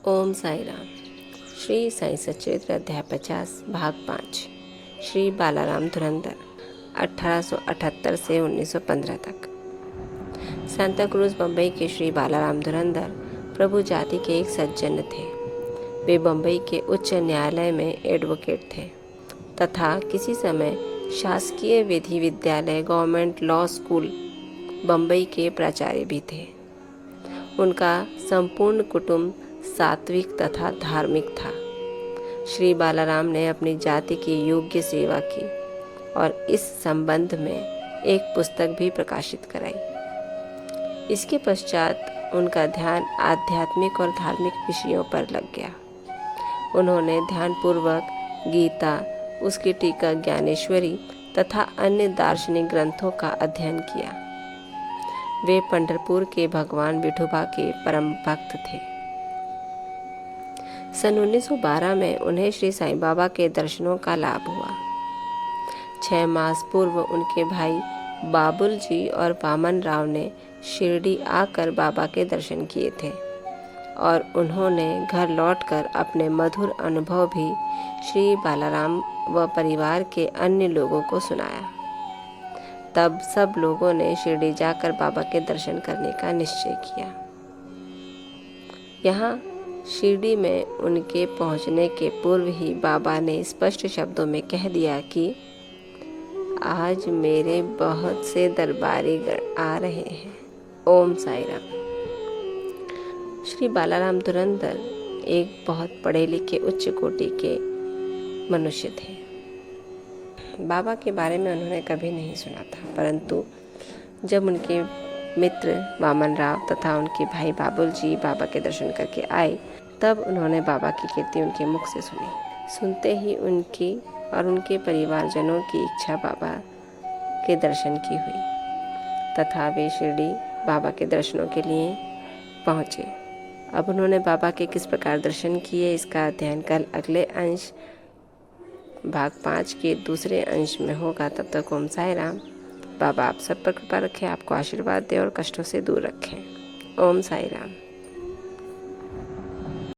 ओम साई राम। श्री साई सच्चरित्र अध्याय 50 भाग 5। श्री बालाराम धुरंधर 1878 से 1915 तक। सांता क्रूज बम्बई के श्री बालाराम धुरंधर प्रभु जाति के एक सज्जन थे। वे बम्बई के उच्च न्यायालय में एडवोकेट थे तथा किसी समय शासकीय विधि विद्यालय गवर्नमेंट लॉ स्कूल बम्बई के प्राचार्य भी थे। उनका संपूर्ण कुटुंब सात्विक तथा धार्मिक था। श्री बालाराम ने अपनी जाति की योग्य सेवा की और इस संबंध में एक पुस्तक भी प्रकाशित कराई। इसके पश्चात उनका ध्यान आध्यात्मिक और धार्मिक विषयों पर लग गया। उन्होंने ध्यानपूर्वक गीता, उसकी टीका ज्ञानेश्वरी तथा अन्य दार्शनिक ग्रंथों का अध्ययन किया। वे पंढरपुर के भगवान विठोबा के परम भक्त थे। सन 1912 में उन्हें श्री साईं बाबा के दर्शनों का लाभ हुआ। 6 मास पूर्व उनके भाई बाबुल जी और वामन राव ने शिरडी आकर बाबा के दर्शन किए थे और उन्होंने घर लौटकर अपने मधुर अनुभव भी श्री बालाराम व परिवार के अन्य लोगों को सुनाया। तब सब लोगों ने शिरडी जाकर बाबा के दर्शन करने का निश्चय किया। यहाँ शिरडी में उनके पहुँचने के पूर्व ही बाबा ने स्पष्ट शब्दों में कह दिया कि आज मेरे बहुत से दरबारी गण आ रहे हैं। ओम साई राम। श्री बालाराम धुरंधर एक बहुत पढ़े लिखे उच्च कोटि के मनुष्य थे। बाबा के बारे में उन्होंने कभी नहीं सुना था, परंतु जब उनके मित्र वामन राव तथा उनके भाई बाबुल जी बाबा के दर्शन करके आए, तब उन्होंने बाबा की कीर्ति उनके मुख से सुनी। सुनते ही उनकी और उनके परिवारजनों की इच्छा बाबा के दर्शन की हुई तथा वे शिरडी बाबा के दर्शनों के लिए पहुँचे। अब उन्होंने बाबा के किस प्रकार दर्शन किए, इसका अध्ययन कल अगले अंश भाग 5 के दूसरे अंश में होगा। तब तक ओम साई राम। बाबा आप सब पर कृपा रखें, आपको आशीर्वाद दे और कष्टों से दूर रखें। ओम साई राम।